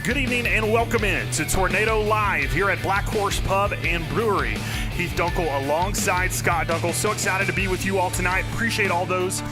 Good evening and welcome in to Tornado Live here at Black Horse Pub and Brewery. Heath Dunkel alongside Scott Dunkel. So excited to be with you all tonight. Appreciate all those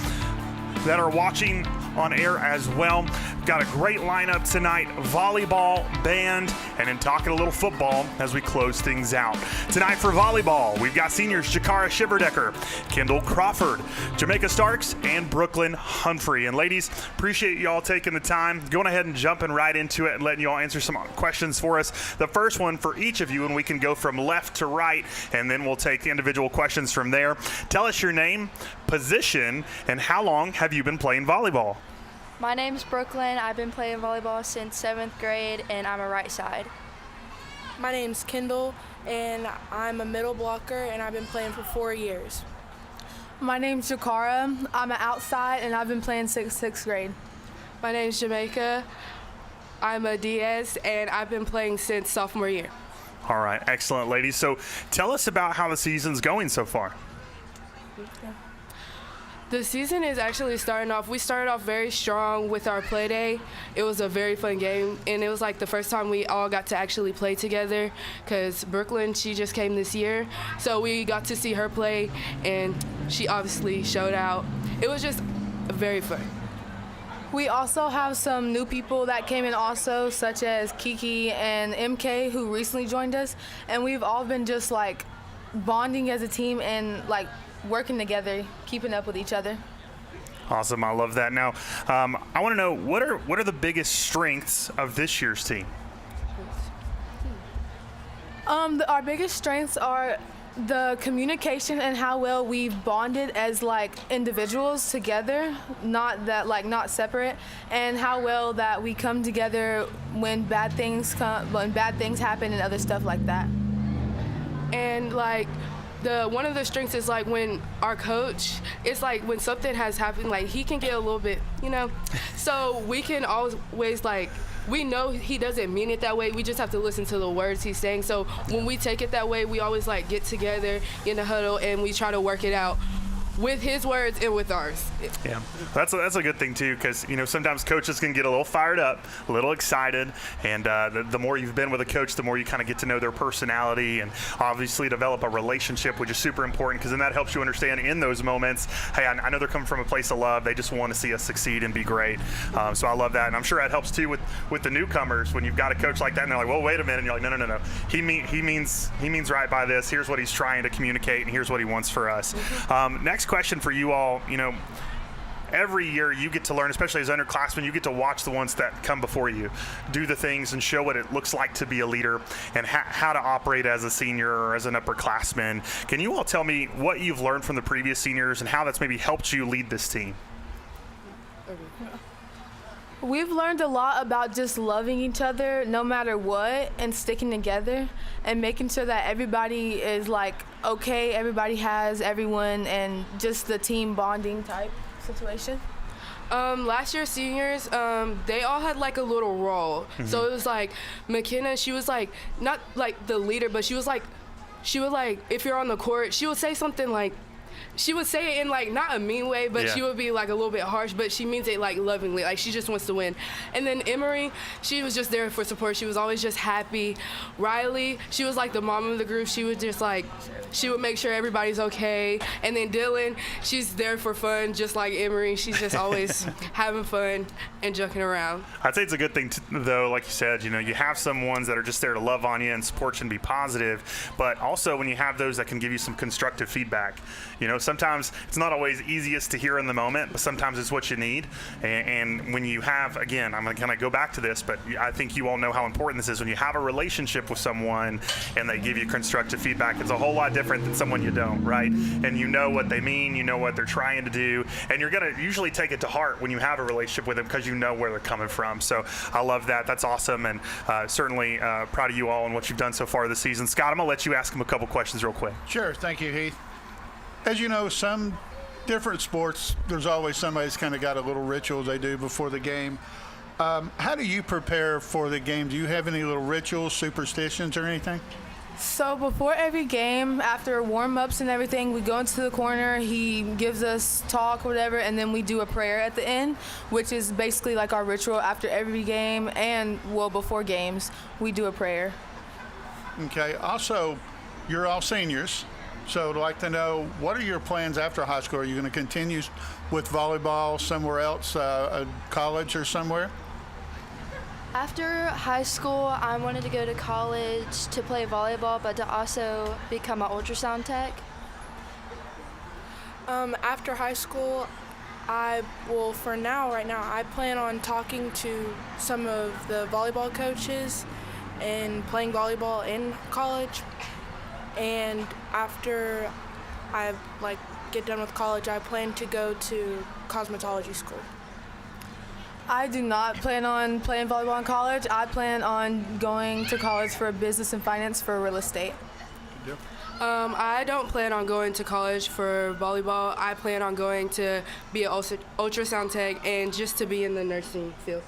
that are watching on air as well. Got a great lineup tonight, volleyball, band, and then talking a little football as we close things out. Tonight for volleyball, we've got seniors Jakara Shiverdecker, Kendall Crawford, Jamaica Starks, and Brooklyn Humphrey. And ladies, appreciate you all taking the time, going ahead and jumping right into it and letting you all answer some questions for us. The first one for each of you, and we can go from left to right, and then we'll take individual questions from there. Tell us your name, position, and how long have you been playing volleyball? My name's Brooklyn. I've been playing volleyball since 7th grade, and I'm a right side. My name's Kendall, and I'm a middle blocker, and I've been playing for 4 years. My name's Jakara. I'm an outside, and I've been playing since 6th grade. My name's Jamaica. I'm a DS, and I've been playing since sophomore year. All right, excellent, ladies. So tell us about how the season's going so far. The season is actually starting off. We started off very strong with our play day. It was a very fun game, and it was like the first time we all got to actually play together because Brooklyn, she just came this year. So we got to see her play, and she obviously showed out. It was just very fun. We also have some new people that came in also, such as Kiki and MK, who recently joined us, and we've all been just like bonding as a team and like working together, keeping up with each other. Awesome, I love that. Now, I want to know what are the biggest strengths of this year's team? Our biggest strengths are the communication and how well we've bonded as like individuals together, not separate, and how well that we come together when bad things happen and other stuff like that. And like one of the strengths is like when our coach, it's like when something has happened, like he can get a little bit, so we can always like, we know he doesn't mean it that way. We just have to listen to the words he's saying. So when we take it that way, we always like get together in the huddle and we try to work it out with his words and with ours. Yeah, that's a good thing too, because sometimes coaches can get a little fired up, a little excited, and the more you've been with a coach, the more you kind of get to know their personality and obviously develop a relationship, which is super important, because then that helps you understand in those moments, hey, I know they're coming from a place of love. They just want to see us succeed and be great. So I love that, and I'm sure that helps too with the newcomers when you've got a coach like that, and they're like, well, wait a minute, and you're like, no. He means right by this. Here's what he's trying to communicate, and here's what he wants for us. Next question for you all. Every year you get to learn, especially as underclassmen, you get to watch the ones that come before you do the things and show what it looks like to be a leader and how to operate as a senior or as an upperclassman. Can you all tell me what you've learned from the previous seniors and how that's maybe helped you lead this team? We've learned a lot about just loving each other no matter what and sticking together and making sure that everybody is like okay, everybody has everyone, and just the team bonding type situation. Last year's seniors, they all had like a little role. Mm-hmm. So it was like McKenna, she was like not like the leader, but she would like if you're on the court, she would say something like, she would say it in like not a mean way, but she would be like a little bit harsh, but she means it like lovingly, like she just wants to win. And then Emery, she was just there for support. She was always just happy. Riley, she was like the mom of the group. She would just like, she would make sure everybody's okay. And then Dylan, she's there for fun, just like Emery. She's just always having fun and joking around. I'd say it's a good thing though, like you said, you have some ones that are just there to love on you and support you and be positive, but also when you have those that can give you some constructive feedback. Sometimes it's not always easiest to hear in the moment, but sometimes it's what you need. And when you have, again, I'm going to kind of go back to this, but I think you all know how important this is. When you have a relationship with someone and they give you constructive feedback, it's a whole lot different than someone you don't, right? And you know what they mean, you know what they're trying to do, and you're going to usually take it to heart when you have a relationship with them because you know where they're coming from. So I love that. That's awesome, and certainly proud of you all and what you've done so far this season. Scott, I'm going to let you ask him a couple questions real quick. Sure. Thank you, Heath. As you know, some different sports, there's always somebody that's kind of got a little rituals they do before the game. How do you prepare for the game? Do you have any little rituals, superstitions, or anything? So before every game, after warm-ups and everything, we go into the corner, he gives us talk, whatever, and then we do a prayer at the end, which is basically like our ritual after every game and, well, before games, we do a prayer. Okay. Also, you're all seniors, so I'd like to know, what are your plans after high school? Are you going to continue with volleyball somewhere else, college or somewhere? After high school, I wanted to go to college to play volleyball, but to also become an ultrasound tech. After high school, for now, right now, I plan on talking to some of the volleyball coaches and playing volleyball in college. And after I get done with college, I plan to go to cosmetology school. I do not plan on playing volleyball in college. I plan on going to college for business and finance for real estate. I don't plan on going to college for volleyball. I plan on going to be an ultrasound tech and just to be in the nursing field.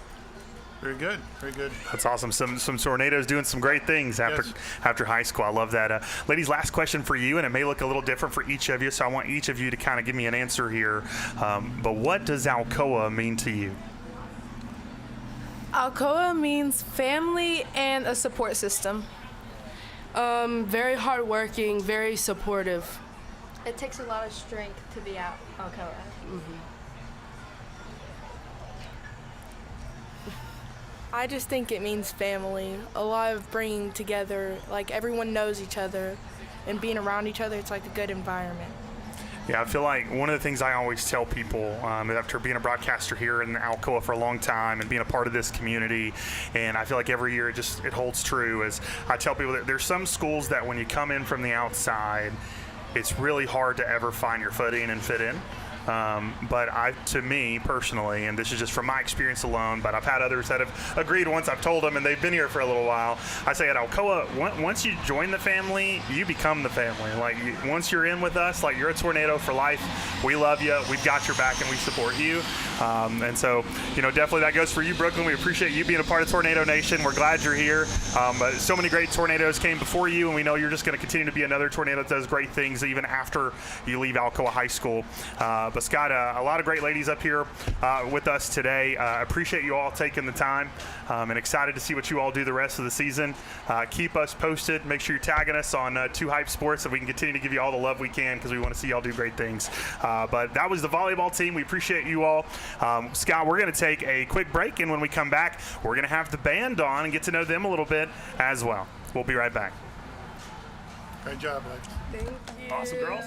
Very good. Very good. That's awesome. Some tornadoes doing some great things after high school. I love that. Ladies, last question for you, and it may look a little different for each of you, so I want each of you to kind of give me an answer here. But what does Alcoa mean to you? Alcoa means family and a support system. Very hardworking, very supportive. It takes a lot of strength to be out Alcoa. I just think it means family. A lot of bringing together, like everyone knows each other and being around each other, it's like a good environment. Yeah, I feel like one of the things I always tell people after being a broadcaster here in Alcoa for a long time and being a part of this community, and I feel like every year it holds true, is I tell people that there's some schools that when you come in from the outside, it's really hard to ever find your footing and fit in. But to me personally, and this is just from my experience alone, but I've had others that have agreed once I've told them and they've been here for a little while. I say at Alcoa, once you join the family, you become the family. Once you're in with us, you're a Tornado for life. We love you. We've got your back and we support you. And so, definitely that goes for you, Brooklyn. We appreciate you being a part of Tornado Nation. We're glad you're here. But so many great Tornadoes came before you, and we know you're just going to continue to be another Tornado that does great things even after you leave Alcoa High School. But Scott, a lot of great ladies up here with us today. Appreciate you all taking the time, and excited to see what you all do the rest of the season. Keep us posted. Make sure you're tagging us on 2 Hype Sports so we can continue to give you all the love we can, because we want to see y'all do great things. But that was the volleyball team. We appreciate you all. Scott, we're going to take a quick break, and when we come back, we're going to have the band on and get to know them a little bit as well. We'll be right back. Great job, ladies. Thank you. Awesome, girls.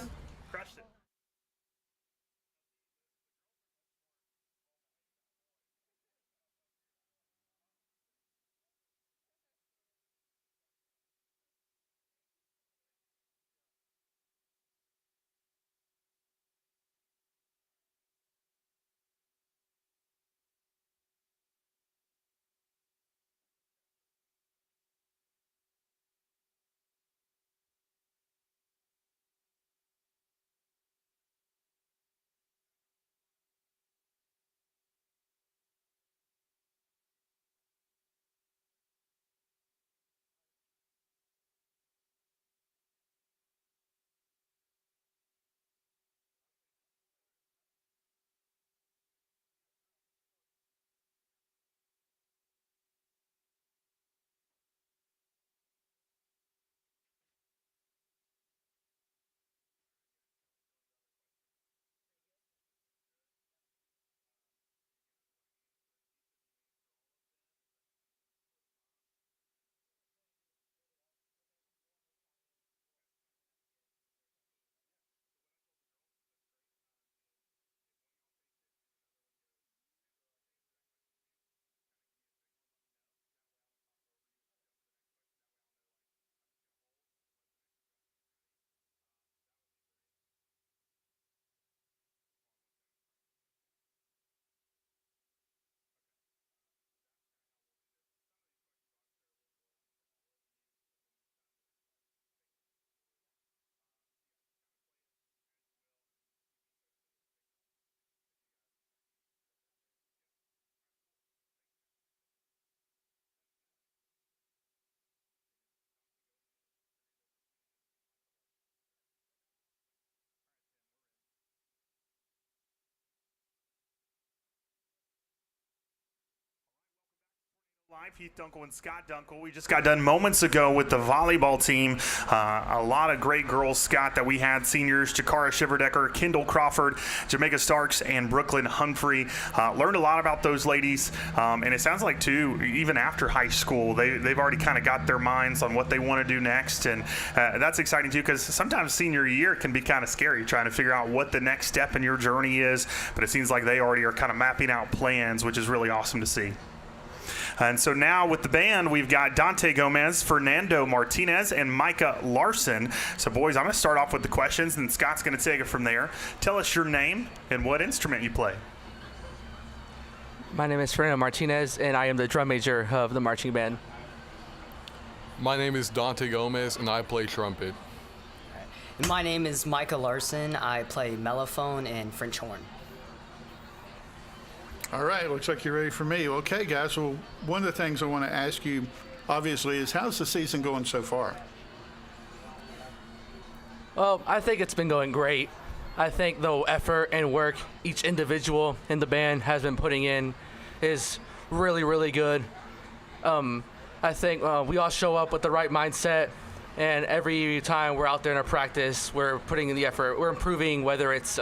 Live, Heath Dunkel and Scott Dunkel. We just got done moments ago with the volleyball team. A lot of great girls, Scott, that we had. Seniors, Jakara Shiverdecker, Kendall Crawford, Jamaica Starks, and Brooklyn Humphrey. Learned a lot about those ladies. And it sounds like, too, even after high school, they've already kind of got their minds on what they want to do next. And that's exciting, too, because sometimes senior year can be kind of scary, trying to figure out what the next step in your journey is. But it seems like they already are kind of mapping out plans, which is really awesome to see. And so now with the band, we've got Dante Gomez, Fernando Martinez, and Micah Larson. So, boys, I'm going to start off with the questions, and Scott's going to take it from there. Tell us your name and what instrument you play. My name is Fernando Martinez, and I am the drum major of the marching band. My name is Dante Gomez, and I play trumpet. My name is Micah Larson. I play mellophone and French horn. All right, looks like you're ready for me. Okay, guys, well, one of the things I want to ask you, obviously, is how's the season going so far? Well, I think it's been going great. I think the effort and work each individual in the band has been putting in is really, really good. I think we all show up with the right mindset, and every time we're out there in our practice, we're putting in the effort. We're improving, whether it's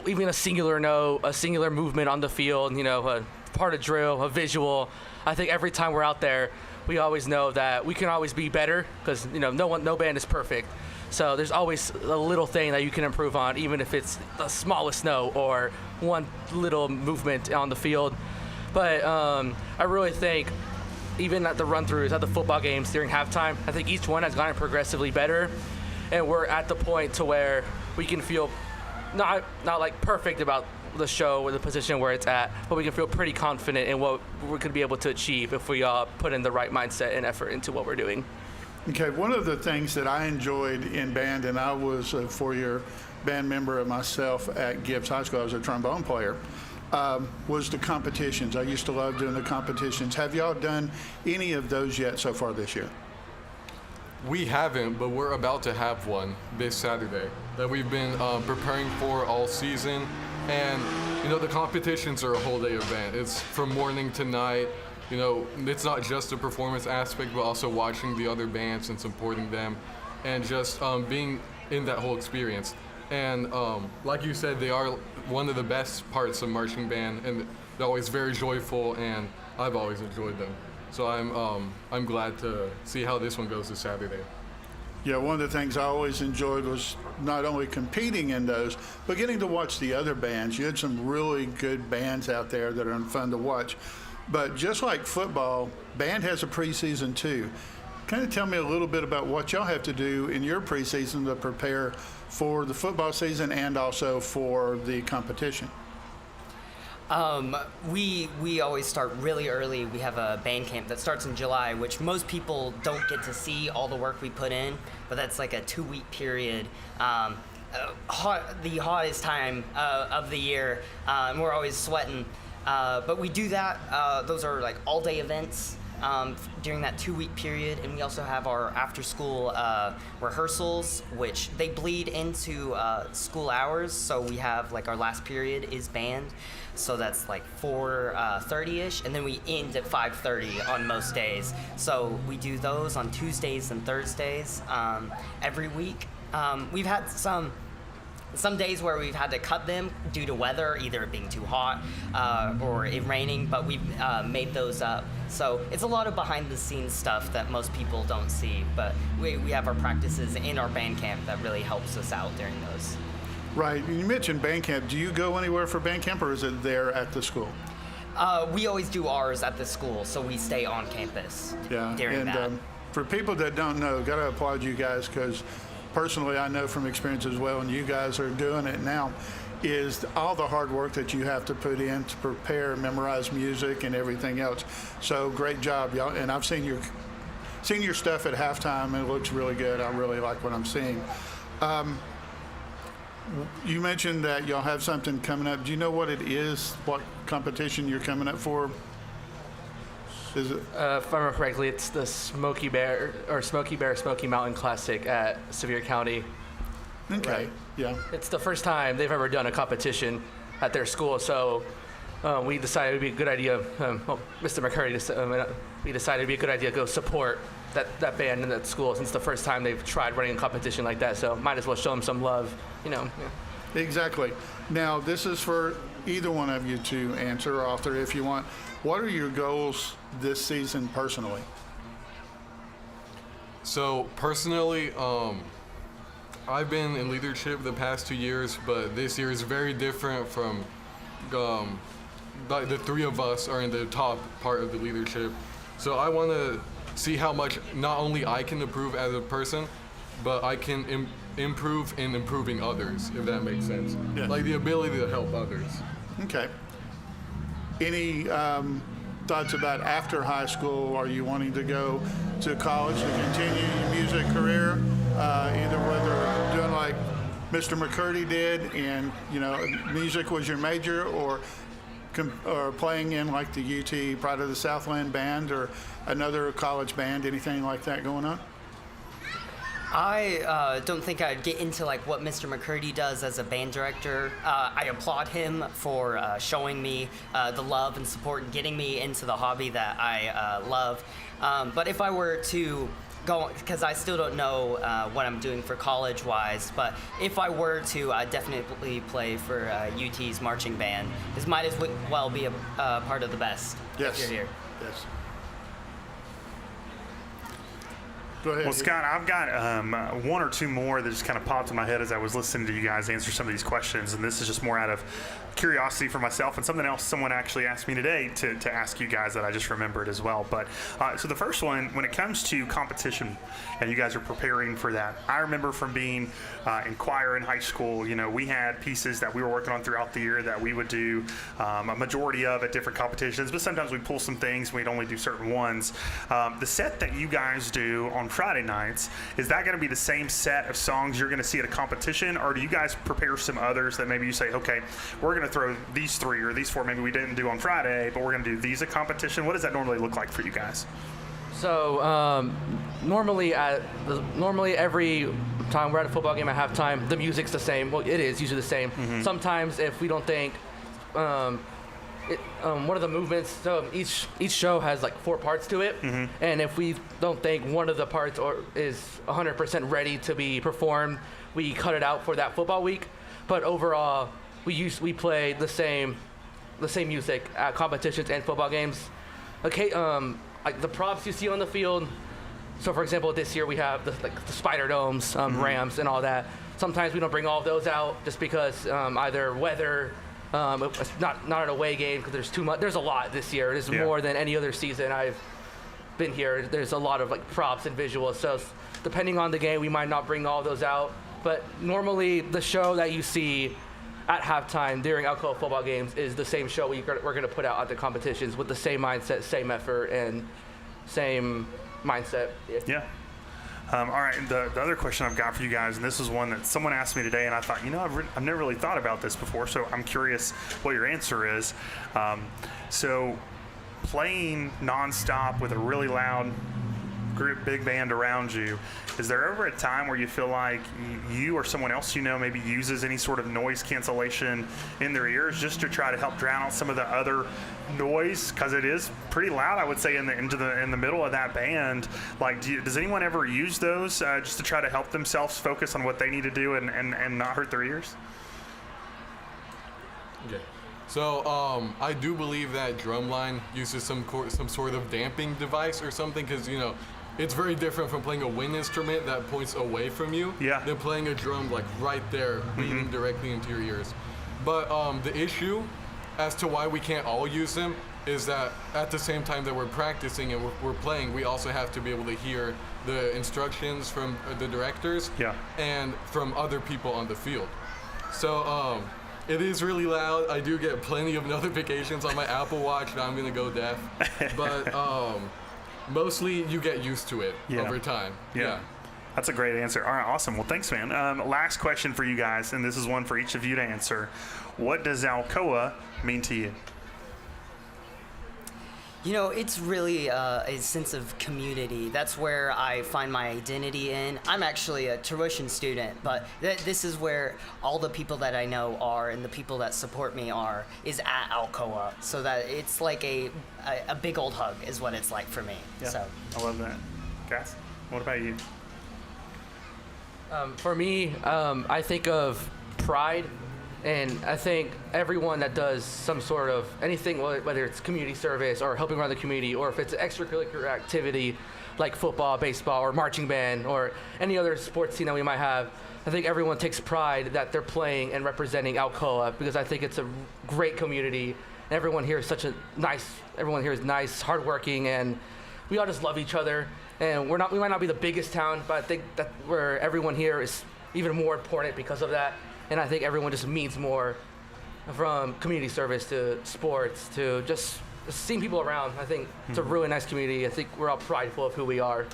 even a singular note, a singular movement on the field, a part of drill, a visual. I think every time we're out there, we always know that we can always be better because no band is perfect. So there's always a little thing that you can improve on, even if it's the smallest note or one little movement on the field. But I really think even at the run-throughs, at the football games during halftime, I think each one has gotten progressively better, and we're at the point to where we can feel not like perfect about the show or the position where it's at, but we can feel pretty confident in what we're going to be able to achieve if we put in the right mindset and effort into what we're doing. Okay, one of the things that I enjoyed in band, and I was a 4-year band member myself at Gibbs High School, I was a trombone player, was the competitions. I used to love doing the competitions. Have y'all done any of those yet so far this year? We haven't, but we're about to have one this Saturday that we've been preparing for all season. And, the competitions are a whole day event. It's from morning to night. It's not just a performance aspect, but also watching the other bands and supporting them and just being in that whole experience. And like you said, they are one of the best parts of marching band, and they're always very joyful, and I've always enjoyed them. So I'm glad to see how this one goes this Saturday. Yeah, one of the things I always enjoyed was not only competing in those, but getting to watch the other bands. You had some really good bands out there that are fun to watch. But just like football, band has a preseason too. Kind of tell me a little bit about what y'all have to do in your preseason to prepare for the football season and also for the competition. We always start really early. We have a band camp that starts in July, which most people don't get to see all the work we put in, but that's like a 2-week period. The hottest time of the year, and we're always sweating. But we do that. Those are like all-day events during that 2-week period, and we also have our after-school rehearsals, which they bleed into school hours. So we have like our last period is band, so that's like 4:30ish, and then we end at 5:30 on most days. So we do those on Tuesdays and Thursdays every week. We've had some days where we've had to cut them due to weather, either it being too hot or it raining, but we've made those up. So it's a lot of behind-the-scenes stuff that most people don't see, but we have our practices in our band camp that really helps us out during those. Right. You mentioned band camp. Do you go anywhere for band camp, or is it there at the school? We always do ours at the school, so we stay on campus during that. For people that don't know, got to applaud you guys, because personally I know from experience as well, and you guys are doing it now, is all the hard work that you have to put in to prepare, memorize music and everything else. So great job, y'all. And I've seen your stuff at halftime, and it looks really good. I really like what I'm seeing. You mentioned that y'all have something coming up. Do you know what it is, what competition you're coming up for? Is it? If I remember correctly, it's the Smoky Smoky Mountain Classic at Sevier County. Okay, right. Yeah. It's the first time they've ever done a competition at their school, so we decided it would be a good idea. Mr. McCurdy, we decided it would be a good idea to go support that band and that school since the first time they've tried running a competition like that. So might as well show them some love, Yeah. Exactly. Now, this is for either one of you to answer, or author if you want. What are your goals this season personally? So personally, I've been in leadership the past 2 years, but this year is very different from the three of us are in the top part of the leadership. So I want to see how much not only I can improve as a person, but I can improve in improving others, if that makes sense. Yeah. Like the ability to help others. Okay. Any thoughts about after high school? Are you wanting to go to college to continue your music career? Either whether doing like Mr. McCurdy did and, music was your major, or playing in like the UT Pride of the Southland band or another college band, anything like that going on? I don't think I'd get into like what Mr. McCurdy does as a band director. I applaud him for showing me the love and support and getting me into the hobby that I love. But if I were to go, because I still don't know what I'm doing for college-wise, but if I were to, I'd definitely play for UT's marching band. This might as well be a part of the best if you're here. Yes. Go ahead. Well, Scott, I've got one or two more that just kind of popped in my head as I was listening to you guys answer some of these questions, and this is just more out of curiosity for myself and something else someone actually asked me today to ask you guys that I just remembered as well. But so the first one, when it comes to competition and you guys are preparing for that, I remember from being in choir in high school, we had pieces that we were working on throughout the year that we would do a majority of at different competitions, but sometimes we pull some things, we'd only do certain ones. The set that you guys do on Friday nights, is that going to be the same set of songs you're going to see at a competition, or do you guys prepare some others that maybe you say, okay, we're going to throw these 3 or these 4 maybe we didn't do on Friday, but we're going to do these at competition? What does that normally look like for you guys? So normally every time we're at a football game at halftime, the music's the same. Well, it is usually the same. Mm-hmm. Sometimes if we don't think one of the movements, so each show has like 4 parts to it, mm-hmm. and if we don't think one of the parts is 100% ready to be performed, we cut it out for that football week. But overall, we play the same music at competitions and football games. Okay, like the props you see on the field. So for example, this year we have the spider domes, mm-hmm. ramps, and all that. Sometimes we don't bring all of those out just because either weather. It's not an away game because there's too much. There's a lot this year. There's more than any other season I've been here. There's a lot of like props and visuals. So depending on the game, we might not bring all those out. But normally the show that you see at halftime during Alcoa football games is the same show we're going to put out at the competitions with the same mindset, same effort, and same mindset. Yeah. All right, the other question I've got for you guys, and this is one that someone asked me today, and I thought, I've never really thought about this before, so I'm curious what your answer is. So playing nonstop with a really loud group, big band around you, is there ever a time where you feel like you or someone else maybe uses any sort of noise cancellation in their ears just to try to help drown out some of the other noise, because it is pretty loud, I would say, in the middle of that band? Like, does anyone ever use those just to try to help themselves focus on what they need to do and not hurt their ears? Okay. So I do believe that drumline uses some sort of damping device or something, because it's very different from playing a wind instrument that points away from you than playing a drum like right there, breathing mm-hmm. directly into your ears. But the issue as to why we can't all use them is that at the same time that we're practicing and we're playing, we also have to be able to hear the instructions from the directors and from other people on the field. So it is really loud. I do get plenty of notifications on my Apple Watch that I'm going to go deaf. But mostly you get used to it over time. Yeah. That's a great answer. All right, awesome. Well, thanks, man. Last question for you guys, and this is one for each of you to answer. What does Alcoa mean to you? You know, it's really a sense of community. That's where I find my identity in. I'm actually a tuition student, but this is where all the people that I know are and the people that support me is at Alcoa. So that it's like a big old hug is what it's like for me. Yeah, So I love that. Cass, what about you? For me, I think of pride, and I think everyone that does some sort of anything, whether it's community service or helping around the community, or if it's an extracurricular activity like football, baseball, or marching band, or any other sports team that we might have, I think everyone takes pride that they're playing and representing Alcoa, because I think it's a great community. Everyone here is everyone here is nice, hardworking, and we all just love each other. And we might not be the biggest town, but I think that where everyone here is even more important because of that. And I think everyone just means more, from community service to sports to just seeing people around. I think it's a really nice community. I think we're all prideful of who we are.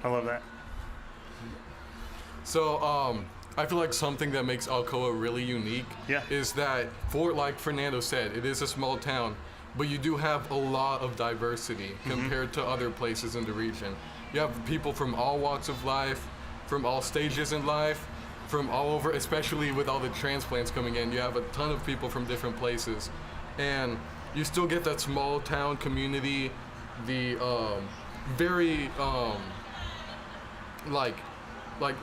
I love that. So I feel like something that makes Alcoa really unique is that, like Fernando said, it is a small town, but you do have a lot of diversity compared to other places in the region. You have people from all walks of life, from all stages in life, from all over, especially with all the transplants coming in. You have a ton of people from different places. And you still get that small town community, the very like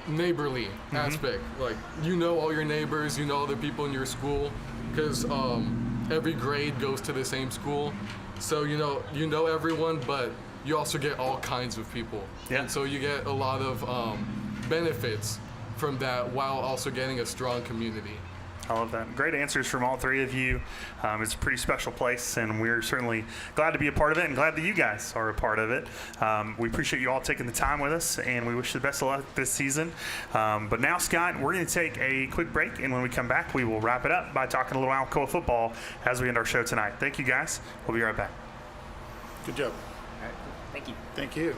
neighborly aspect. Like, you know all your neighbors, you know all the people in your school, because every grade goes to the same school. So you know everyone, but you also get all kinds of people. Yeah. And so you get a lot of benefits from that, while also getting a strong community. I love that. Great answers from all three of you. It's a pretty special place, and we're certainly glad to be a part of it and glad that you guys are a part of it. We appreciate you all taking the time with us, and we wish you the best of luck this season. But now, Scott, we're going to take a quick break, and when we come back, we will wrap it up by talking a little Alcoa football as we end our show tonight. Thank you, guys. We'll be right back. Good job. All right, thank you. Thank you.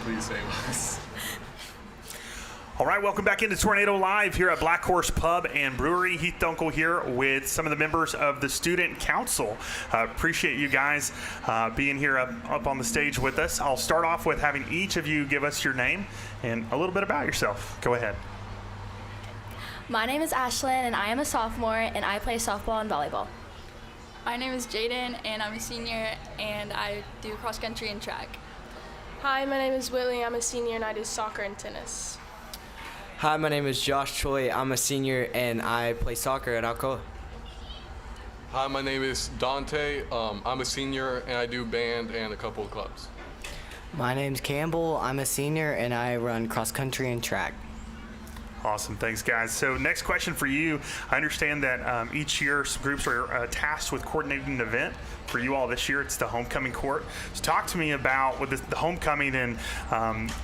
please save us. All right, welcome back into Tornado Live here at Black Horse Pub and Brewery. Heath Dunkel here with some of the members of the Student Council. Appreciate you guys being here up on the stage with us. I'll start off with having each of you give us your name and a little bit about yourself. Go ahead. My name is Ashlyn, and I am a sophomore, and I play softball and volleyball. My name is Jaden, and I'm a senior, and I do cross country and track. Hi, my name is Whitley. I'm a senior and I do soccer and tennis. Hi, my name is Josh Choi. I'm a senior and I play soccer at Alcoa. Hi, my name is Dante. I'm a senior and I do band and a couple of clubs. My name's Campbell. I'm a senior and I run cross country and track. Awesome. Thanks, guys. So next question for you. I understand that each year some groups are tasked with coordinating an event. For you all this year, it's the homecoming court. So talk to me about with the homecoming and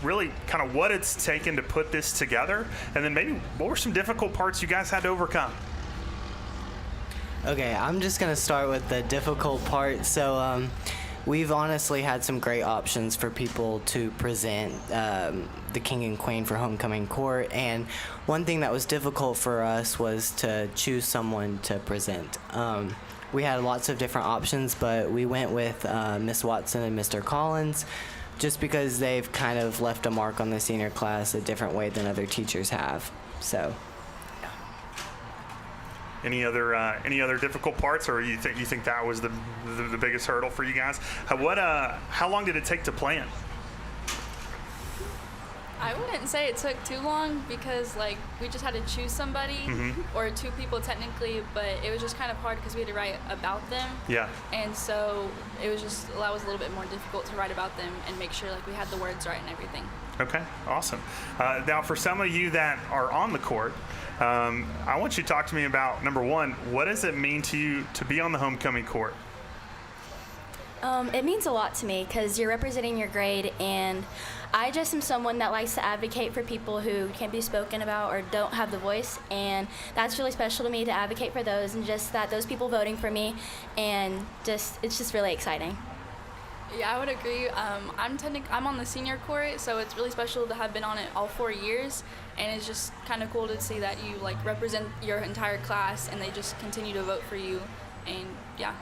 really kind of what it's taken to put this together. And then maybe what were some difficult parts you guys had to overcome? Okay, I'm just going to start with the difficult part. So we've honestly had some great options for people to present the king and queen for homecoming court. And one thing that was difficult for us was to choose someone to present. We had lots of different options, but we went with Miss Watson and Mr. Collins just because they've kind of left a mark on the senior class a different way than other teachers have. So. Any other difficult parts, or you think that was the biggest hurdle for you guys? How long did it take to plan? I wouldn't say it took too long because we just had to choose somebody or two people technically, but it was just kind of hard because we had to write about them. Yeah. And so it was a little bit more difficult to write about them and make sure we had the words right and everything. Okay, awesome. Now for some of you that are on the court, I want you to talk to me about, number one, what does it mean to you to be on the homecoming court? It means a lot to me because you're representing your grade, and I just am someone that likes to advocate for people who can't be spoken about or don't have the voice, and that's really special to me to advocate for those, and just that those people voting for me, and it's just really exciting. Yeah, I would agree. I'm on the senior court, so it's really special to have been on it all 4 years, and it's just kind of cool to see that you represent your entire class, and they just continue to vote for you, and yeah.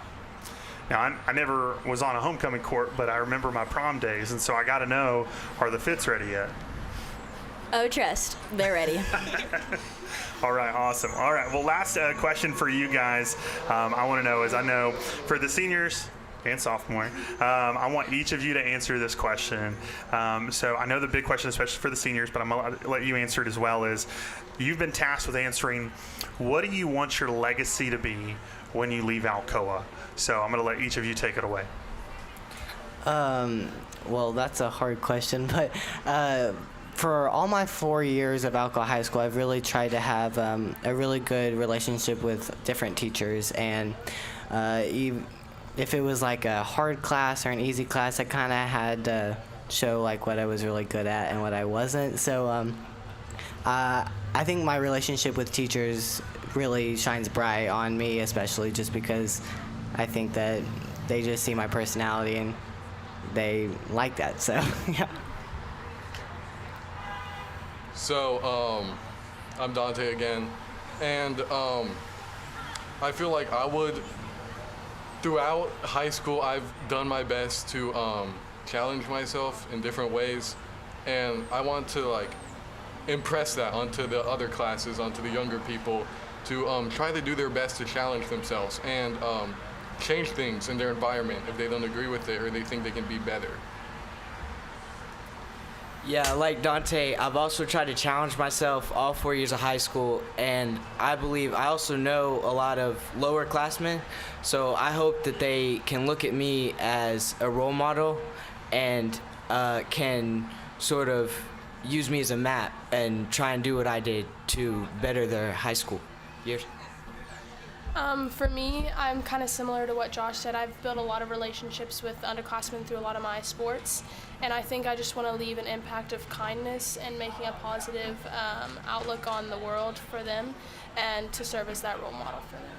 Now, I never was on a homecoming court, but I remember my prom days, and so I got to know, are the fits ready yet? Oh, trust. They're ready. All right, awesome. All right, well, last question for you guys I want to know is, I know for the seniors and sophomore, I want each of you to answer this question. So I know the big question, especially for the seniors, but I'm going to let you answer it as well, is you've been tasked with answering, what do you want your legacy to be when you leave Alcoa? So I'm going to let each of you take it away. Well, that's a hard question, but for all my 4 years of Alcoa High School, I've really tried to have a really good relationship with different teachers, and if it was a hard class or an easy class, I kind of had to show what I was really good at and what I wasn't. So I think my relationship with teachers really shines bright on me, especially just because I think that they just see my personality and they like that. So yeah. So I'm Dante again, and I feel like throughout high school, I've done my best to challenge myself in different ways, and I want to impress that onto the other classes, onto the younger people, to try to do their best to challenge themselves and change things in their environment if they don't agree with it or they think they can be better. Yeah, like Dante, I've also tried to challenge myself all 4 years of high school, and I believe I also know a lot of lower classmen, so I hope that they can look at me as a role model and can sort of use me as a map and try and do what I did to better their high school years. For me, I'm kind of similar to what Josh said. I've built a lot of relationships with underclassmen through a lot of my sports, and I think I just want to leave an impact of kindness and making a positive outlook on the world for them, and to serve as that role model for them.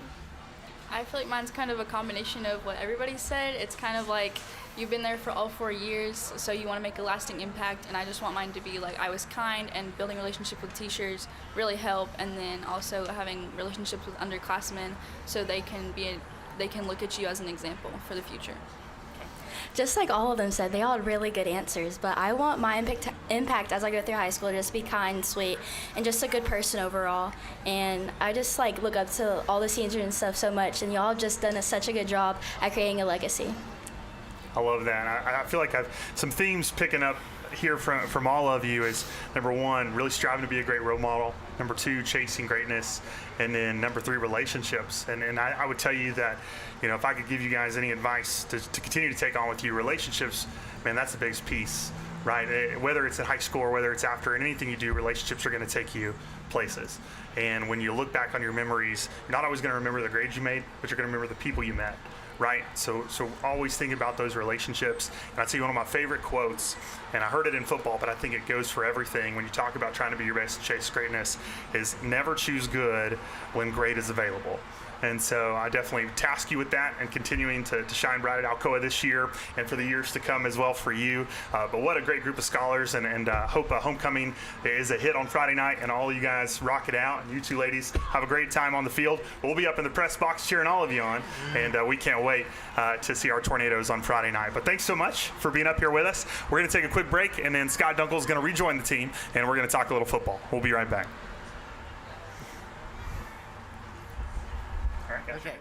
I feel like mine's kind of a combination of what everybody said. It's kind of like you've been there for all 4 years, so you want to make a lasting impact, and I just want mine to be like I was kind, and building relationships with teachers really help, and then also having relationships with underclassmen so they can look at you as an example for the future. Just like all of them said, they all had really good answers, but I want my impact as I go through high school to just be kind, sweet, and just a good person overall. And I just like look up to all the seniors and stuff so much, and y'all have just done such a good job at creating a legacy. I love that. I feel like I've some themes picking up here from all of you is, number one, really striving to be a great role model. Number two, chasing greatness. And then number three, relationships. And I would tell you that, if I could give you guys any advice to continue to take on with you, relationships, man, that's the biggest piece, right? Whether it's at high school or whether it's after, and anything you do, relationships are going to take you places. And when you look back on your memories, you're not always going to remember the grades you made, but you're going to remember the people you met. Right? So always think about those relationships. And I'll tell you one of my favorite quotes, and I heard it in football, but I think it goes for everything when you talk about trying to be your best and chase greatness, is never choose good when great is available. And so I definitely task you with that and continuing to shine bright at Alcoa this year and for the years to come as well for you. But what a great group of scholars, and hope homecoming is a hit on Friday night, and all you guys rock it out. And you two ladies have a great time on the field. We'll be up in the press box cheering all of you on, and we can't wait to see our Tornadoes on Friday night. But thanks so much for being up here with us. We're going to take a quick break, and then Scott Dunkel is going to rejoin the team, and we're going to talk a little football. We'll be right back. All right, guys. Okay.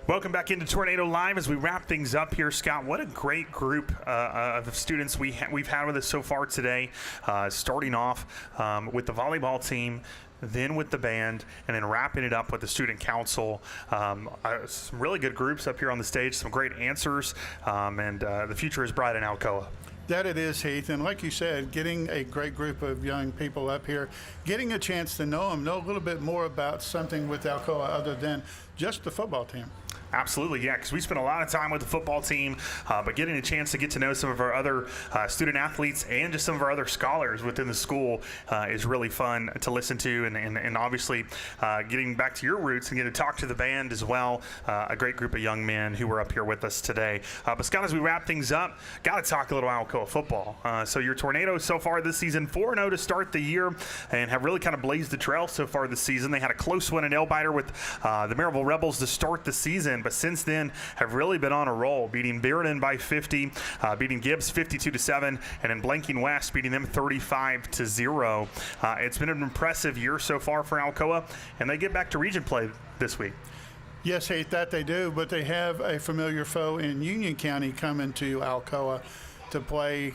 Welcome back into Tornado Live as we wrap things up here, Scott. What a great group of students we've had with us so far today, starting off with the volleyball team, then with the band, and then wrapping it up with the student council. Some really good groups up here on the stage, some great answers, and the future is bright in Alcoa. That it is, Heath. And like you said, getting a great group of young people up here, getting a chance to know them, know a little bit more about something with Alcoa other than just the football team. Absolutely, yeah, because we spent a lot of time with the football team, but getting a chance to get to know some of our other student athletes and just some of our other scholars within the school is really fun to listen to, and obviously getting back to your roots and getting to talk to the band as well, a great group of young men who were up here with us today. But Scott, as we wrap things up, got to talk a little Alcoa football. So your Tornadoes so far this season, 4-0 to start the year, and have really kind of blazed the trail so far this season. They had a close one in Elbiter with the Maryville Rebels to start the season, but since then have really been on a roll, beating Bearden by 50, beating Gibbs 52-7, and then Blanking West beating them 35-0. It's been an impressive year so far for Alcoa, and they get back to region play this week. Yes, Heath, that they do, but they have a familiar foe in Union County coming to Alcoa to play.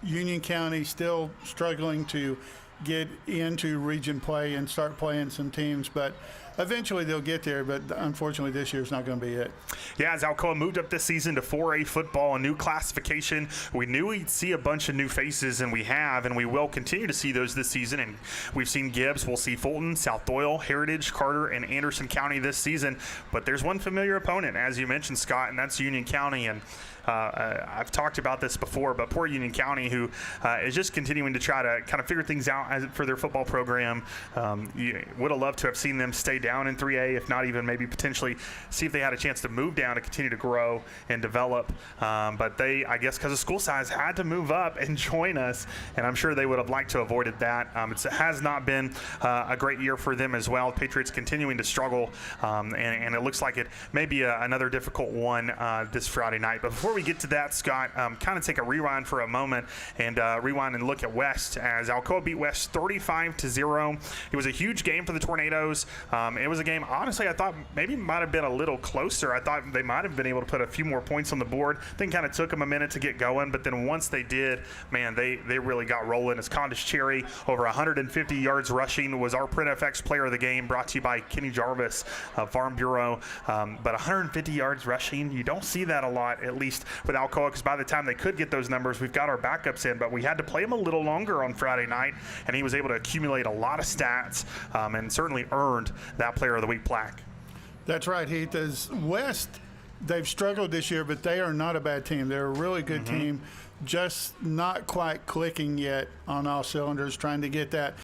Union County still struggling to get into region play and start playing some teams, but eventually they'll get there, but unfortunately this year's not going to be it. Yeah, as Alcoa moved up this season to 4A football, a new classification, we knew we'd see a bunch of new faces, and we have, and we will continue to see those this season. And we've seen Gibbs, we'll see Fulton, South Doyle, Heritage, Carter, and Anderson County this season. But there's one familiar opponent, as you mentioned, Scott, and that's Union County. And I've talked about this before, but poor Union County, who is just continuing to try to kind of figure things out for their football program. Would have loved to have seen them stay down in 3A, if not even maybe potentially see if they had a chance to move down to continue to grow and develop. But they, I guess because of school size, had to move up and join us, and I'm sure they would have liked to have avoided that. It has not been a great year for them as well. Patriots continuing to struggle, and it looks like it may be another difficult one this Friday night. But before we get to that, Scott, kind of take a rewind for a moment and rewind and look at West, as Alcoa beat West 35-0. It was a huge game for the Tornadoes. It was a game, honestly, I thought maybe might have been a little closer. I thought they might have been able to put a few more points on the board. I think kind of took them a minute to get going, but then once they did, man, they really got rolling. As Condish Cherry, over 150 yards rushing, was our Print FX player of the game, brought to you by Kenny Jarvis, Farm Bureau. But 150 yards rushing, you don't see that a lot, at least with Alcoa, because by the time they could get those numbers, we've got our backups in, but we had to play him a little longer on Friday night, and he was able to accumulate a lot of stats and certainly earned that Player of the Week plaque. That's right, Heath. As West, they've struggled this year, but they are not a bad team. They're a really good team, just not quite clicking yet on all cylinders, trying to get that